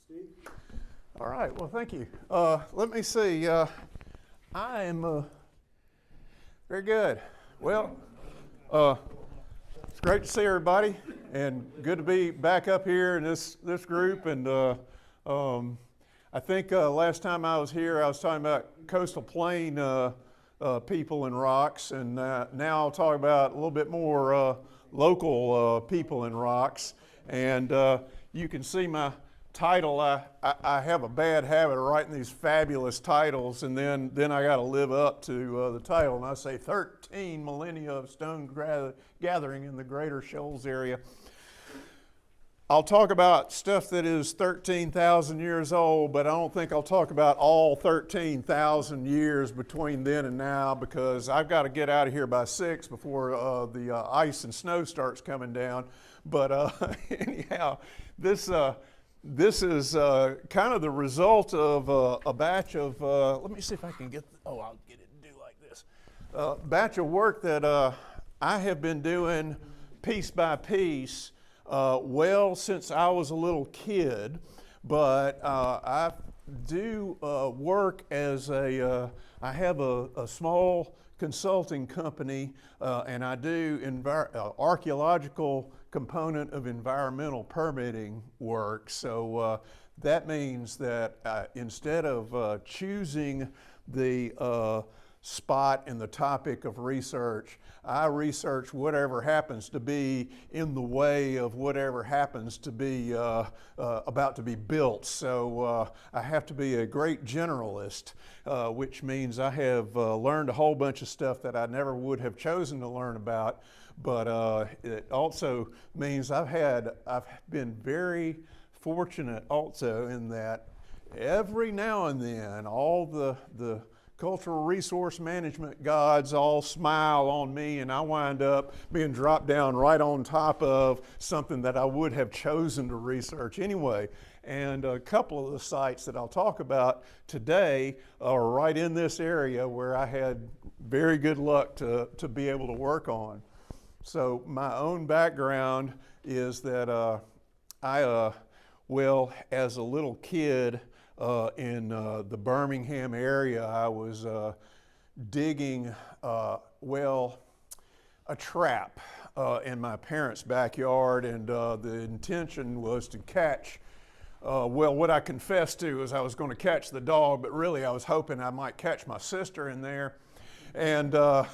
Steve. All right, well, thank you. Let me see. I am very good. Well, it's great to see everybody, and good to be back up here in this group. And I think last time I was here, I was talking about coastal plain people and rocks, and now I'll talk about a little bit more local people and rocks. And you can see my title. I have a bad habit of writing these fabulous titles, and then I got to live up to the title. And I say 13 millennia of stone gathering in the greater Shoals area. I'll talk about stuff that is 13,000 years old, but I don't think I'll talk about all 13,000 years between then and now, because I've got to get out of here by 6 before the ice and snow starts coming down. But anyhow, this is kind of the result of a batch of, let me see if I can get, I'll get it and do like this. Batch of work that I have been doing piece by piece since I was a little kid, but I do work as I have a small consulting company, and I do archeological component of environmental permitting work. So that means that instead of choosing the spot in the topic of research, I research whatever happens to be in the way of whatever happens to be about to be built. So I have to be a great generalist, which means I have learned a whole bunch of stuff that I never would have chosen to learn about. But it also means I've been very fortunate also in that every now and then all the cultural resource management gods all smile on me, and I wind up being dropped down right on top of something that I would have chosen to research anyway. And a couple of the sites that I'll talk about today are right in this area where I had very good luck to be able to work on. So my own background is that as a little kid, in the Birmingham area, I was digging, a trap in my parents' backyard, and the intention was to catch, what I confessed to is I was going to catch the dog, but really I was hoping I might catch my sister in there. And I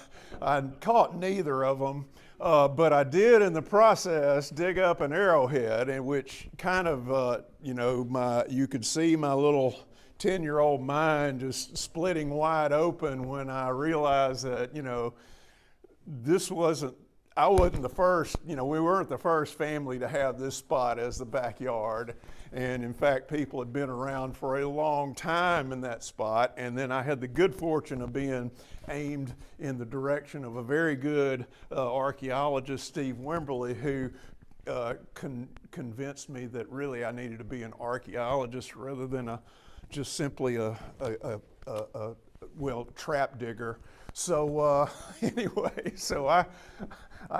caught neither of them. But I did in the process dig up an arrowhead, in which kind of, you could see my little 10-year-old mind just splitting wide open when I realized that, I wasn't the first, we weren't the first family to have this spot as the backyard. And in fact, people had been around for a long time in that spot. And then I had the good fortune of being aimed in the direction of a very good archaeologist, Steve Meredith, who convinced me that really I needed to be an archaeologist rather than just simply a trap digger. So anyway, so I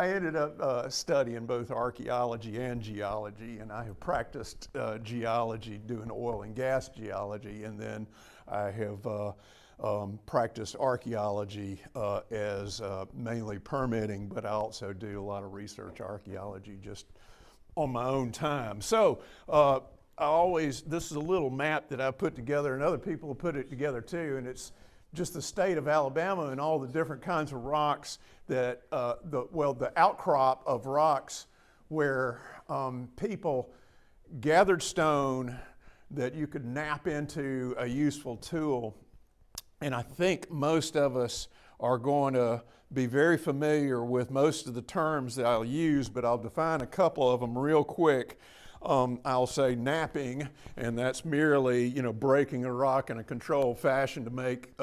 ended up studying both archaeology and geology, and I have practiced geology, doing oil and gas geology, and then I have practiced archaeology as mainly permitting, but I also do a lot of research archaeology just on my own time. So this is a little map that I put together, and other people have put it together too, and it's just the state of Alabama and all the different kinds of rocks that, the outcrop of rocks where people gathered stone that you could nap into a useful tool. And I think most of us are going to be very familiar with most of the terms that I'll use, but I'll define a couple of them real quick. I'll say napping, and that's merely, breaking a rock in a controlled fashion to make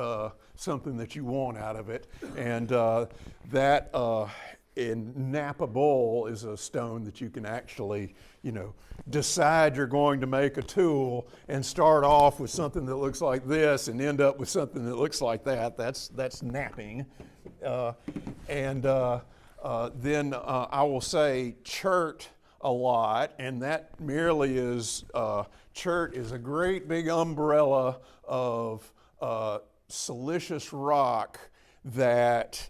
something that you want out of it. And that in nappable is a stone that you can actually, decide you're going to make a tool and start off with something that looks like this and end up with something that looks like that. That's napping. Then I will say chert a lot, and that merely is, chert is a great big umbrella of silicious rock that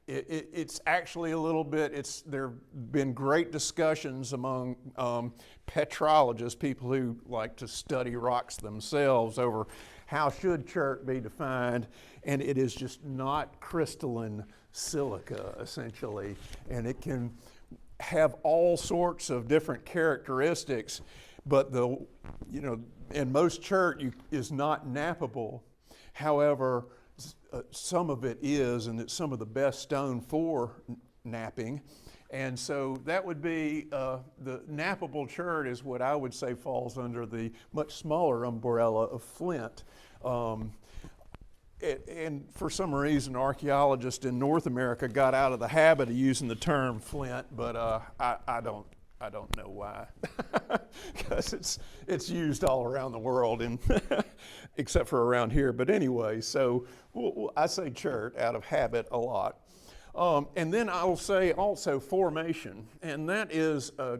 it's actually a little bit, there have been great discussions among petrologists, people who like to study rocks themselves, over how should chert be defined, and it is just not crystalline silica, essentially, and it can have all sorts of different characteristics, but and most chert is not nappable. However, some of it is, and it's some of the best stone for napping. And so that would be, the nappable chert is what I would say falls under the much smaller umbrella of flint. And for some reason, archaeologists in North America got out of the habit of using the term flint, but I don't know why, because it's used all around the world, and except for around here. But anyway, so I say chert out of habit a lot. And then I'll say also formation, and that is a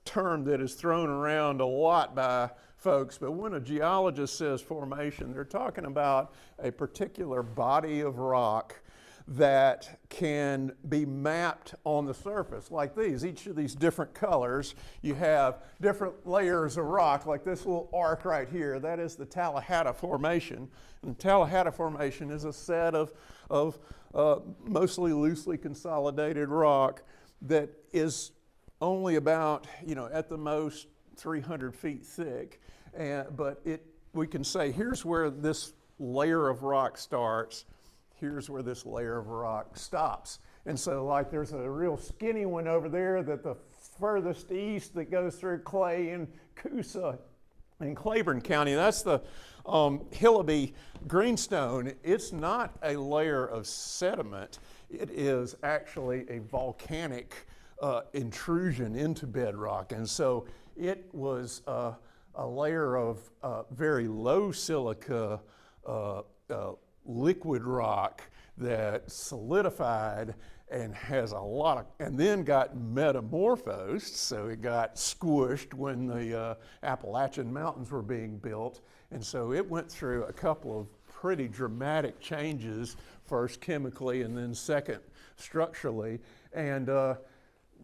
term that is thrown around a lot by folks, but when a geologist says formation, they're talking about a particular body of rock that can be mapped on the surface, like these. Each of these different colors, you have different layers of rock, like this little arc right here. That is the Tallahatta Formation. And the Tallahatta Formation is a set of mostly loosely consolidated rock that is only about, at the most 300 feet thick. But we can say, here's where this layer of rock starts, here's where this layer of rock stops. And so, like, there's a real skinny one over there that the furthest east that goes through Clay and Coosa in Claiborne County. That's the Hillaby Greenstone. It's not a layer of sediment. It is actually a volcanic intrusion into bedrock. And so it was a layer of very low silica liquid rock that solidified and has a lot of, and then got metamorphosed, so it got squished when the Appalachian Mountains were being built. And so it went through a couple of pretty dramatic changes, first chemically and then second structurally. And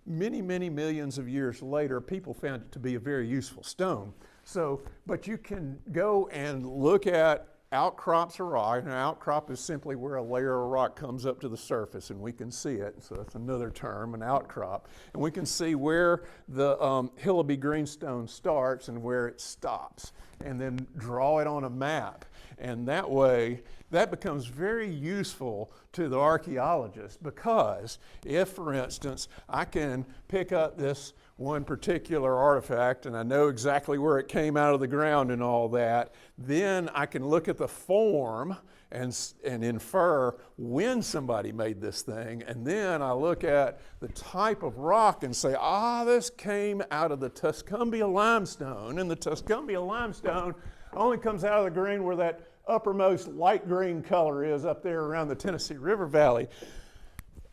many, many millions of years later, people found it to be a very useful stone. So, but you can go and look at outcrops of rock. An outcrop is simply where a layer of rock comes up to the surface, and we can see it. So that's another term, an outcrop. And we can see where the Hillaby Greenstone starts and where it stops, and then draw it on a map. And that way, that becomes very useful to the archaeologist, because if, for instance, I can pick up this one particular artifact and I know exactly where it came out of the ground and all that, then I can look at the form and infer when somebody made this thing, and then I look at the type of rock and say, this came out of the Tuscumbia limestone, and the Tuscumbia limestone only comes out of the green where that uppermost light green color is up there around the Tennessee River Valley.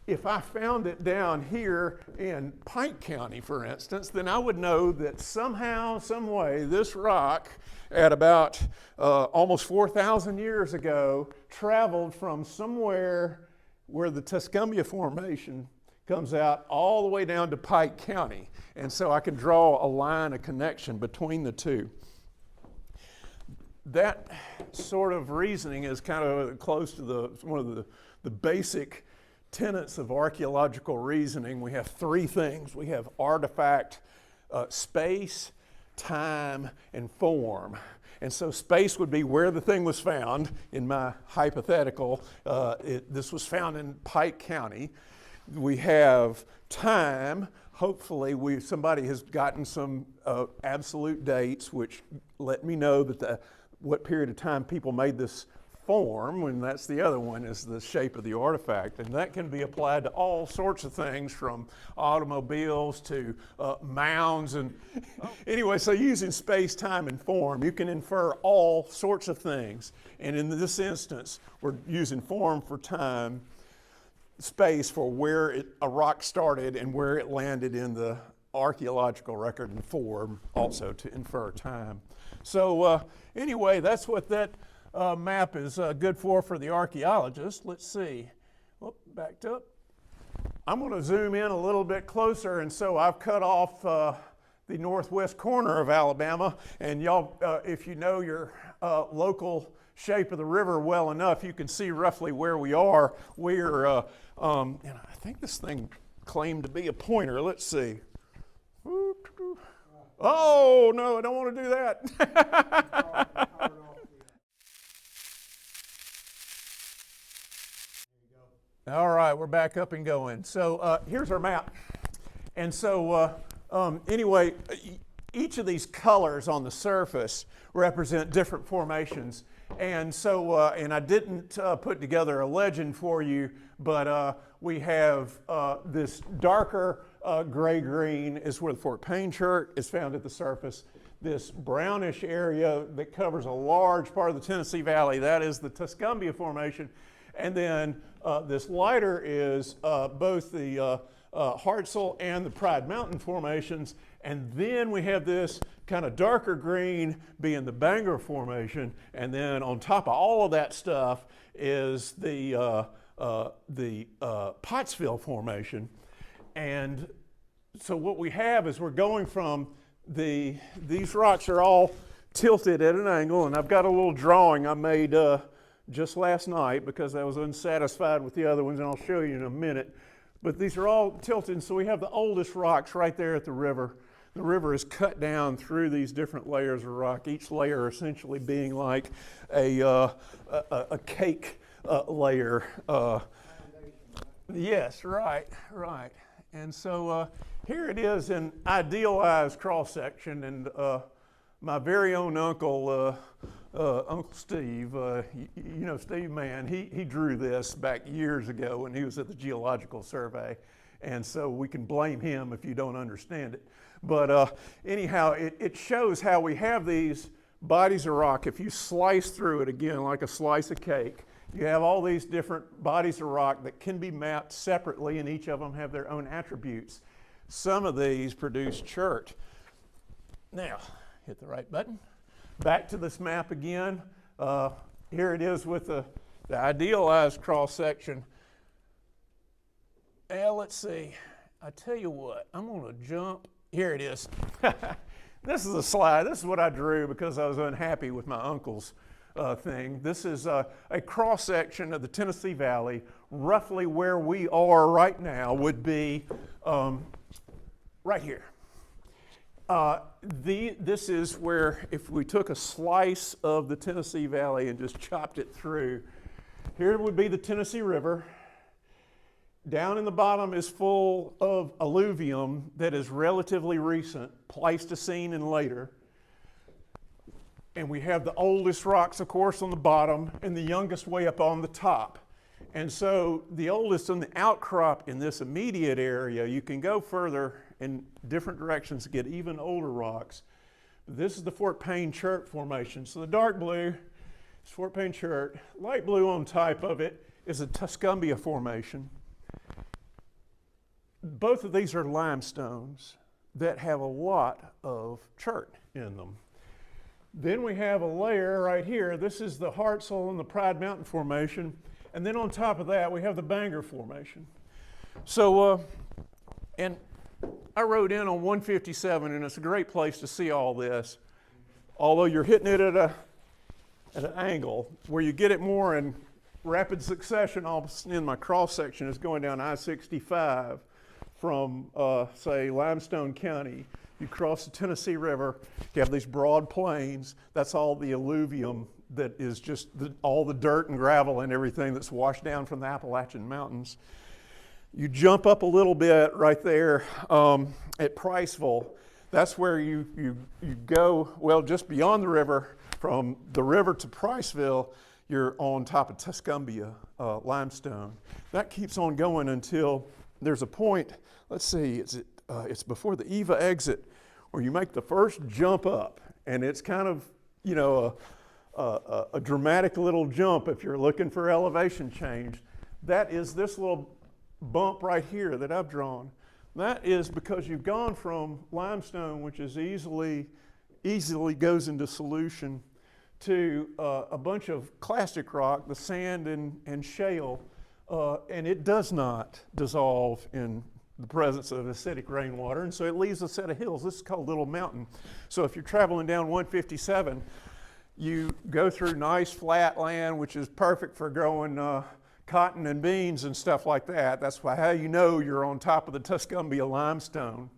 If I found it down here in Pike County, for instance, then I would know that somehow, some way, this rock at about almost 4,000 years ago traveled from somewhere where the Tuscumbia Formation comes out all the way down to Pike County. And so I can draw a line, a connection between the two. That sort of reasoning is kind of close to one of the basic tenets of archaeological reasoning. We have three things. We have artifact, space, time, and form. And so space would be where the thing was found. In my hypothetical, this was found in Pike County. We have time. Hopefully somebody has gotten some absolute dates which let me know that what period of time people made this form, and that's the other one, is the shape of the artifact. And that can be applied to all sorts of things, from automobiles to mounds. And anyway, so using space, time, and form, you can infer all sorts of things. And in this instance, we're using form for time, space for where a rock started and where it landed in the archaeological record and form, also to infer time. So anyway, that's what that map is good for the archaeologist. Let's see. Whoop, backed up. I'm going to zoom in a little bit closer, and so I've cut off the northwest corner of Alabama, and y'all, if you know your local shape of the river well enough, you can see roughly where we are. We're, and I think this thing claimed to be a pointer. Let's see. Oh, no, I don't want to do that. All right, we're back up and going. So here's our map. And so anyway, each of these colors on the surface represent different formations. And so, and I didn't put together a legend for you, but we have this darker gray-green is where the Fort Payne Chert is found at the surface. This brownish area that covers a large part of the Tennessee Valley, that is the Tuscumbia Formation. And then this lighter is both the Hartselle and the Pride Mountain formations. And then we have this kind of darker green being the Bangor Formation. And then on top of all of that stuff is the Pottsville Formation. And so what we have is we're going from these rocks are all tilted at an angle, and I've got a little drawing I made just last night because I was unsatisfied with the other ones, and I'll show you in a minute. But these are all tilted, and so we have the oldest rocks right there at the river. The river is cut down through these different layers of rock, each layer essentially being like a cake layer. Yes, right. And so here it is in idealized cross-section, and my very own uncle, Uncle Steve, you know Steve Mann, he drew this back years ago when he was at the Geological Survey, and so we can blame him if you don't understand it. But anyhow, it shows how we have these bodies of rock. If you slice through it again like a slice of cake, you have all these different bodies of rock that can be mapped separately, and each of them have their own attributes. Some of these produce chert. Now, hit the right button. Back to this map again. Here it is with the idealized cross-section. Let's see. I tell you what, I'm going to jump. Here it is. This is a slide. This is what I drew because I was unhappy with my uncle's thing. This is a cross-section of the Tennessee Valley. Roughly where we are right now would be right here. This is where, if we took a slice of the Tennessee Valley and just chopped it through, here would be the Tennessee River. Down in the bottom is full of alluvium that is relatively recent, Pleistocene and later. And we have the oldest rocks, of course, on the bottom and the youngest way up on the top. And so the oldest in the outcrop in this immediate area, you can go further in different directions to get even older rocks. This is the Fort Payne Chert Formation. So the dark blue is Fort Payne Chert. Light blue on top of it is a Tuscumbia Formation. Both of these are limestones that have a lot of chert in them. Then we have a layer right here. This is the Hartselle and the Pride Mountain Formation. And then on top of that, we have the Bangor Formation. So, and I rode in on 157, and it's a great place to see all this. Although you're hitting it at an angle, where you get it more in rapid succession, all of a sudden my cross section is going down I-65 from, say, Limestone County. You cross the Tennessee River, you have these broad plains. That's all the alluvium that is just all the dirt and gravel and everything that's washed down from the Appalachian Mountains. You jump up a little bit right there at Priceville. That's where you go, well, just beyond the river. From the river to Priceville, you're on top of Tuscumbia limestone. That keeps on going until there's a point, let's see, it's before the Eva exit, where you make the first jump up, and it's kind of, you know, a dramatic little jump if you're looking for elevation change. That is this little bump right here that I've drawn, that is because you've gone from limestone, which is easily goes into solution, to a bunch of clastic rock, the sand and shale, and it does not dissolve in the presence of acidic rainwater, and so it leaves a set of hills. This is called Little Mountain. So if you're traveling down 157, you go through nice flat land, which is perfect for growing cotton and beans and stuff like that. That's how you know you're on top of the Tuscumbia limestone.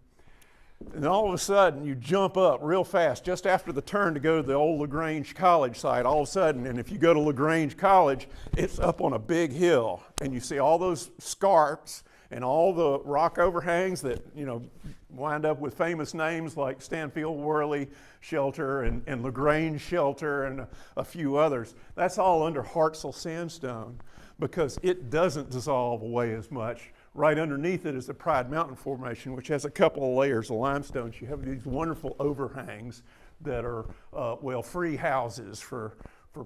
And all of a sudden, you jump up real fast just after the turn to go to the old LaGrange College site. All of a sudden, and if you go to LaGrange College, it's up on a big hill, and you see all those scarps and all the rock overhangs that, you know, wind up with famous names like Stanfield Worley Shelter and LaGrange Shelter and a few others. That's all under Hartselle sandstone because it doesn't dissolve away as much. Right underneath it is the Pride Mountain Formation, which has a couple of layers of limestone. You have these wonderful overhangs that are, free houses for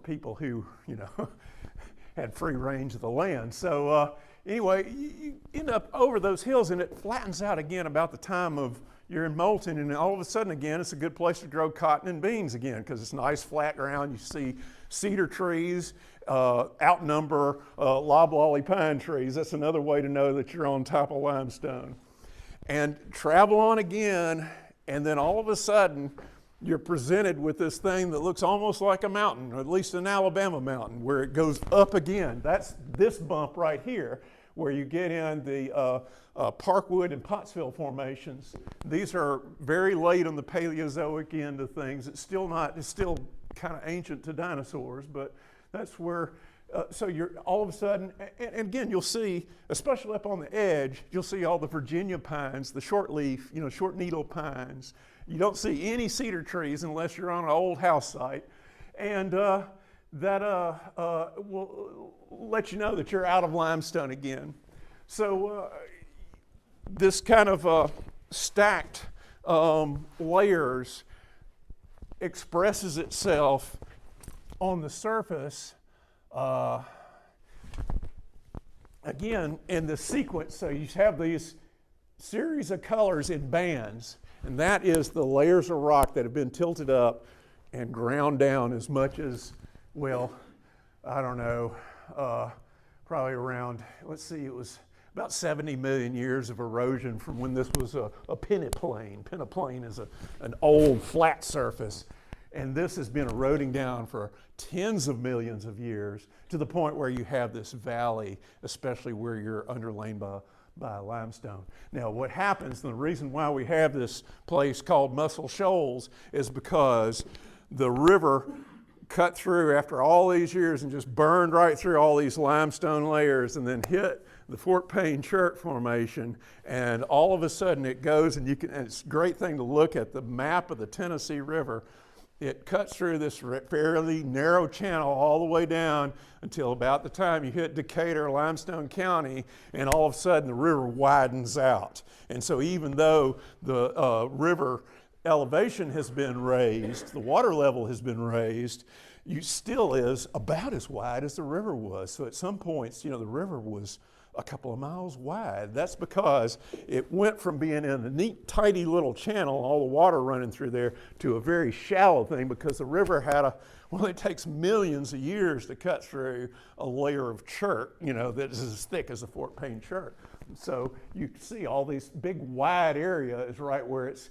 people who, you know, had free range of the land. So anyway, you end up over those hills and it flattens out again about the time of you're in Moulton, and all of a sudden again, it's a good place to grow cotton and beans again because it's nice flat ground. You see cedar trees outnumber loblolly pine trees. That's another way to know that you're on top of limestone. And travel on again, and then all of a sudden, you're presented with this thing that looks almost like a mountain, or at least an Alabama mountain, where it goes up again. That's this bump right here, where you get in the Parkwood and Pottsville formations. These are very late on the Paleozoic end of things. It's still kind of ancient to dinosaurs, but that's where, so you're all of a sudden, and again, you'll see, especially up on the edge, you'll see all the Virginia pines, the short leaf, you know, short needle pines. You don't see any cedar trees unless you're on an old house site. And that will let you know that you're out of limestone again. So this kind of stacked layers expresses itself on the surface again in the sequence. So you have these series of colors in bands, and that is the layers of rock that have been tilted up and ground down as much as, well, I don't know, probably around, let's see, it was about 70 million years of erosion from when this was a peneplain. Peneplain is an old flat surface, and this has been eroding down for tens of millions of years to the point where you have this valley, especially where you're underlain by limestone. Now what happens, and the reason why we have this place called Muscle Shoals is because the river cut through after all these years and just burned right through all these limestone layers and then hit the Fort Payne Chert Formation, and all of a sudden it goes, and it's a great thing to look at the map of the Tennessee River. It cuts through this fairly narrow channel all the way down until about the time you hit Decatur, Limestone County, and all of a sudden the river widens out. And so even though the river elevation has been raised, the water level has been raised, it still is about as wide as the river was. So at some points, you know, the river was a couple of miles wide. That's because it went from being in a neat, tidy little channel, all the water running through there, to a very shallow thing because the river had it takes millions of years to cut through a layer of chert, you know, that is as thick as the Fort Payne Chert. So you can see all these big wide area is right where it's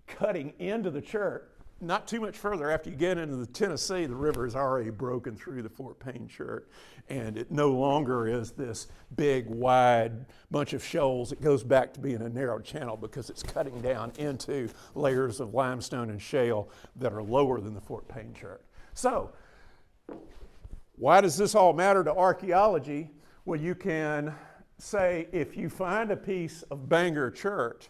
cutting into the chert. Not too much further after you get into the Tennessee, the river has already broken through the Fort Payne Chert, and it no longer is this big, wide bunch of shoals. It goes back to being a narrow channel because it's cutting down into layers of limestone and shale that are lower than the Fort Payne Chert. So, why does this all matter to archaeology? Well, you can say if you find a piece of Bangor Chert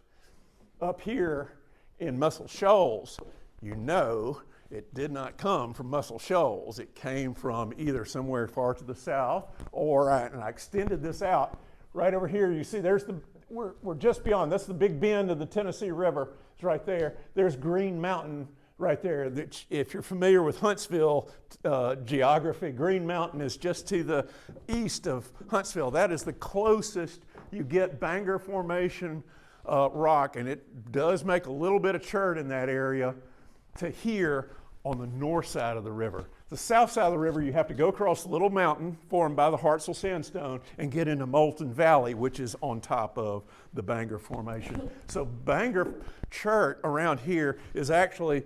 up here in Muscle Shoals, you know it did not come from Muscle Shoals. It came from either somewhere far to the south, or and I extended this out right over here. You see, we're just beyond. That's the big bend of the Tennessee River. It's right there. There's Green Mountain right there. If you're familiar with Huntsville geography, Green Mountain is just to the east of Huntsville. That is the closest you get Bangor Formation rock, and it does make a little bit of chert in that area to here on the north side of the river. The south side of the river, you have to go across a little mountain formed by the Hartselle Sandstone and get into Moulton Valley, which is on top of the Bangor Formation. So Bangor chert around here is actually,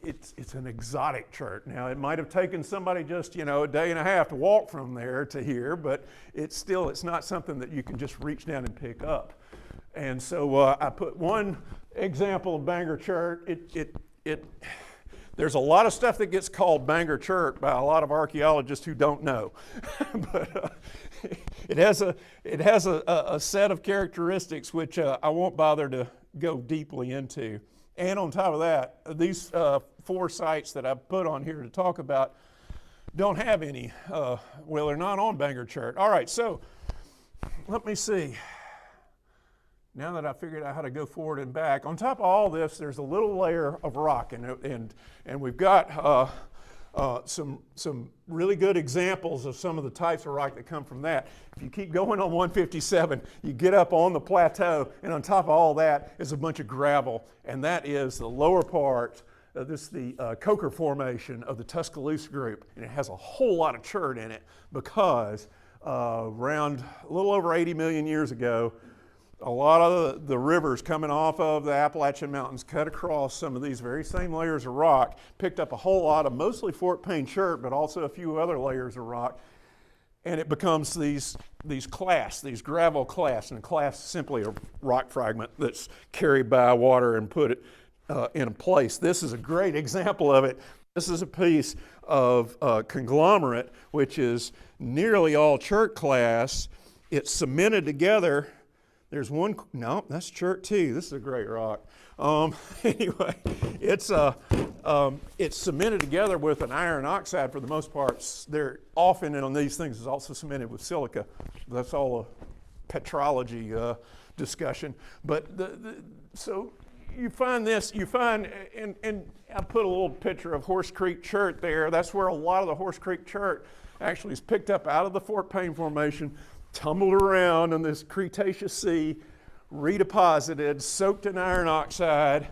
it's an exotic chert. Now, it might have taken somebody just, a day and a half to walk from there to here, but it's not something that you can just reach down and pick up. And so I put one example of Bangor chert. There's a lot of stuff that gets called Bangor chert by a lot of archaeologists who don't know, but it has a set of characteristics which I won't bother to go deeply into. And on top of that, these 4 sites that I put on here to talk about don't have any. Well, they're not on Bangor chert. All right, so let me see. Now that I figured out how to go forward and back, on top of all this, there's a little layer of rock, and we've got some really good examples of some of the types of rock that come from that. If you keep going on 157, you get up on the plateau, and on top of all that is a bunch of gravel, and that is the lower part. This is the Coker Formation of the Tuscaloosa group, and it has a whole lot of chert in it because around a little over 80 million years ago, a lot of the rivers coming off of the Appalachian Mountains cut across some of these very same layers of rock, picked up a whole lot of mostly Fort Payne chert, but also a few other layers of rock, and it becomes these clasts, these gravel clasts, and a clast is simply a rock fragment that's carried by water and put it in a place. This is a great example of it. This is a piece of conglomerate, which is nearly all chert clasts. It's cemented together. There's one, no, that's chert too. This is a great rock. Anyway, it's cemented together with an iron oxide for the most part. They're often, and on these things, is also cemented with silica. That's all a petrology discussion. But so you find this, and I put a little picture of Horse Creek chert there. That's where a lot of the Horse Creek chert actually is picked up out of the Fort Payne Formation, tumbled around in this Cretaceous sea, redeposited, soaked in iron oxide,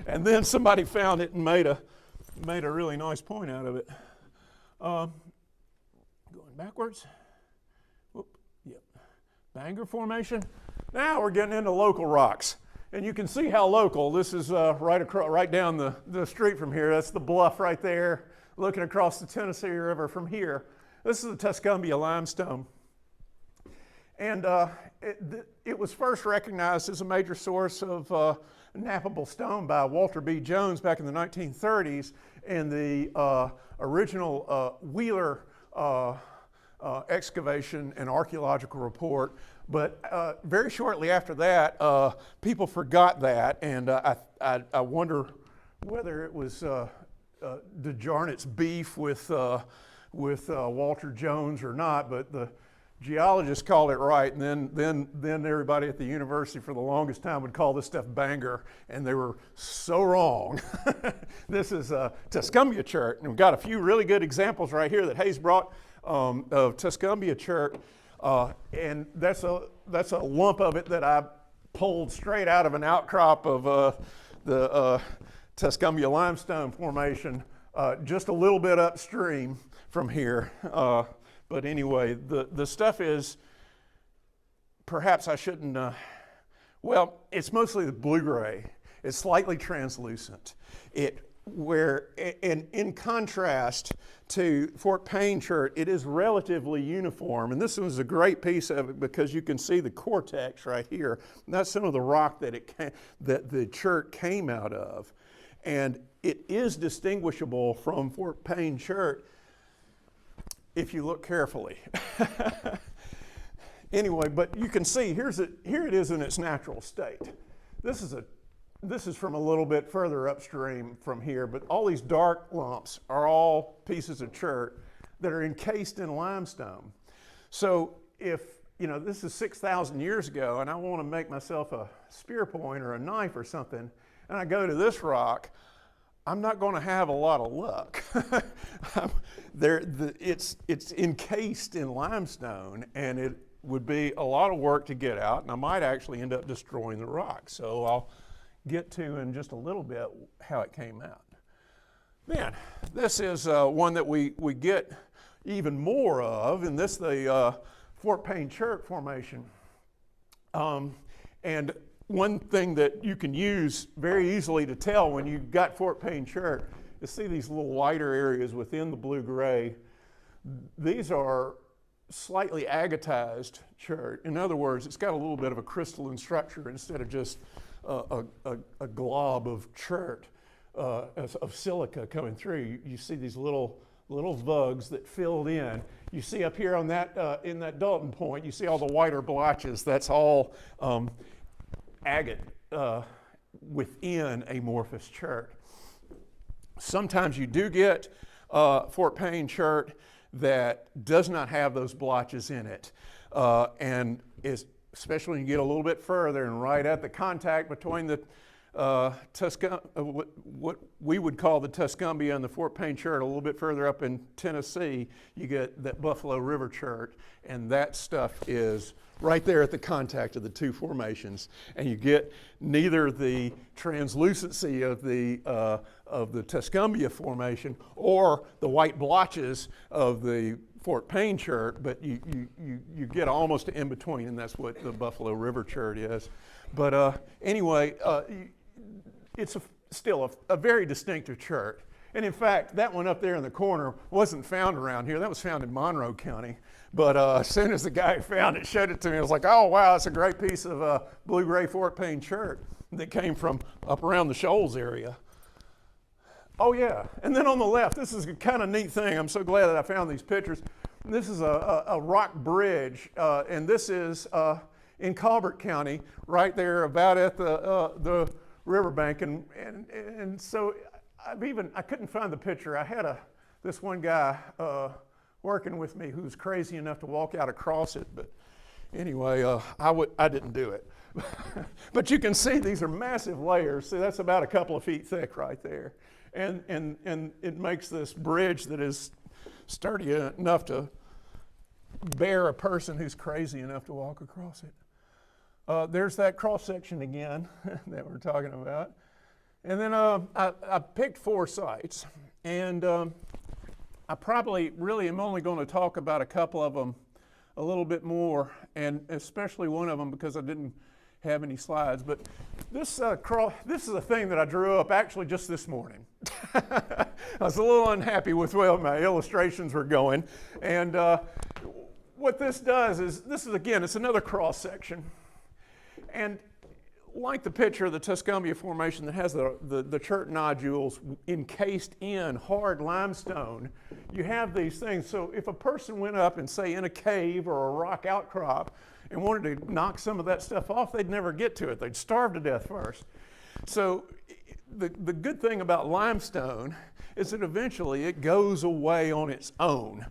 and then somebody found it and made a really nice point out of it. Going backwards. Whoop, yep. Bangor Formation. Now we're getting into local rocks. And you can see how local. This is right down the street from here. That's the bluff right there, looking across the Tennessee River from here. This is the Tuscumbia limestone. And it was first recognized as a major source of knappable stone by Walter B. Jones back in the 1930s in the original Wheeler excavation and archaeological report. But very shortly after that, people forgot that, and I wonder whether it was DeJarnett's beef with Walter Jones or not, but the geologists called it right, and then everybody at the university for the longest time would call this stuff Bangor, and they were so wrong. This is Tuscumbia chert, and we've got a few really good examples right here that Hayes brought of Tuscumbia chert, and that's a lump of it that I pulled straight out of an outcrop of the Tuscumbia limestone formation, just a little bit upstream from here. But anyway, the stuff is, perhaps I shouldn't, well, it's mostly the blue-gray. It's slightly translucent. In contrast to Fort Payne chert, it is relatively uniform. And this was a great piece of it because you can see the cortex right here. And that's some of the rock that the chert came out of. And it is distinguishable from Fort Payne chert if you look carefully. Anyway, but you can see here it is in its natural state. This is from a little bit further upstream from here, but all these dark lumps are all pieces of chert that are encased in limestone. So if this is 6,000 years ago, and I want to make myself a spear point or a knife or something, and I go to this rock, I'm not going to have a lot of luck. It's encased in limestone, and it would be a lot of work to get out, and I might actually end up destroying the rock. So I'll get to in just a little bit how it came out. Then, this is one that we get even more of, and this the Fort Payne Chert Formation. And one thing that you can use very easily to tell when you've got Fort Payne Chert is see these little whiter areas within the blue-gray. These are slightly agatized chert. In other words, it's got a little bit of a crystalline structure instead of just a glob of chert, of silica coming through. You see these little vugs that filled in. You see up here on that in that Dalton point, you see all the whiter blotches. That's all agate within amorphous chert. Sometimes you do get Fort Payne chert that does not have those blotches in it, and especially when you get a little bit further and right at the contact between the what we would call the Tuscumbia and the Fort Payne chert, a little bit further up in Tennessee, you get that Buffalo River chert, and that stuff is right there at the contact of the two formations, and you get neither the translucency of the Tuscumbia formation or the white blotches of the Fort Payne chert, but you get almost in between, and that's what the Buffalo River chert is. But anyway, it's still a very distinctive chert. And in fact, that one up there in the corner wasn't found around here. That was found in Monroe County. But as soon as the guy found it, showed it to me, I was like, oh, wow, it's a great piece of blue-gray Fort Payne chert that came from up around the Shoals area. Oh, yeah. And then on the left, this is a kind of neat thing. I'm so glad that I found these pictures. This is a rock bridge, and this is in Colbert County, right there about at the riverbank. And so I couldn't find the picture. I had this one guy working with me who was crazy enough to walk out across it, but anyway, I didn't do it. But you can see these are massive layers. See, that's about a couple of feet thick right there. And it makes this bridge that is sturdy enough to bear a person who's crazy enough to walk across it. There's that cross section again that we're talking about. And then I picked 4 sites, and I probably really am only going to talk about a couple of them a little bit more, and especially one of them because I didn't have any slides. But this is a thing that I drew up actually just this morning. I was a little unhappy with where my illustrations were going, and what this does is again, it's another cross section, and like the picture of the Tuscumbia Formation that has the chert nodules encased in hard limestone, you have these things. So if a person went up and say in a cave or a rock outcrop and wanted to knock some of that stuff off, they'd never get to it. They'd starve to death first. So the good thing about limestone is that eventually it goes away on its own.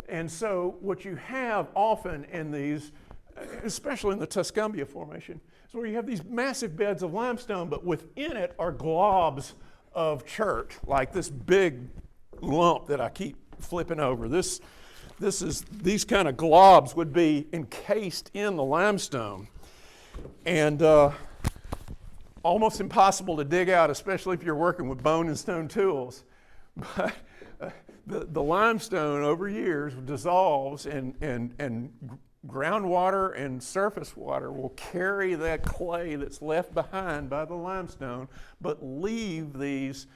And so what you have often in these, especially in the Tuscumbia Formation, is where you have these massive beds of limestone, but within it are globs of chert, like this big lump that I keep flipping over. These kind of globs would be encased in the limestone, and almost impossible to dig out, especially if you're working with bone and stone tools. But the limestone over years dissolves, and groundwater and surface water will carry that clay that's left behind by the limestone, but leave these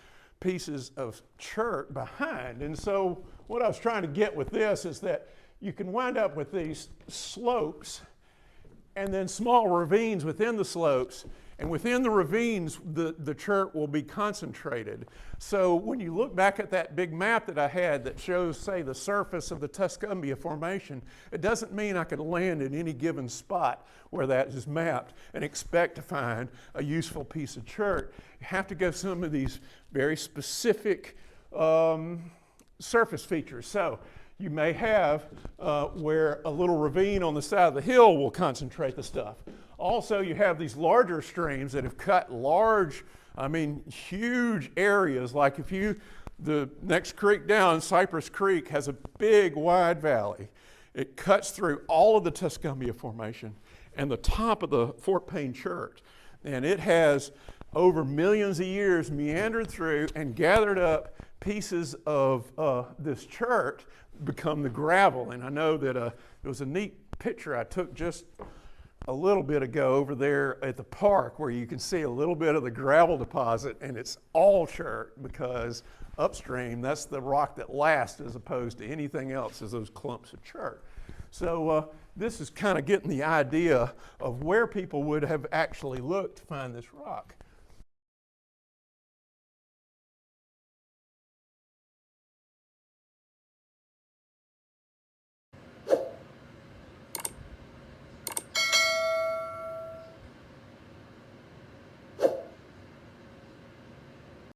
pieces of chert behind. And so what I was trying to get with this is that you can wind up with these slopes and then small ravines within the slopes, and within the ravines the chert will be concentrated. So when you look back at that big map that I had that shows, say, the surface of the Tuscumbia Formation, it doesn't mean I could land in any given spot where that is mapped and expect to find a useful piece of chert. You have to go some of these very specific surface features. So you may have where a little ravine on the side of the hill will concentrate the stuff. Also, you have these larger streams that have cut large, huge areas. Like the next creek down, Cypress Creek, has a big wide valley. It cuts through all of the Tuscumbia Formation and the top of the Fort Payne Church. And it has, over millions of years, meandered through and gathered up pieces of this church, become the gravel. And I know that there was a neat picture I took just a little bit ago over there at the park where you can see a little bit of the gravel deposit, and it's all chert because upstream, that's the rock that lasts as opposed to anything else, is those clumps of chert. So this is kind of getting the idea of where people would have actually looked to find this rock.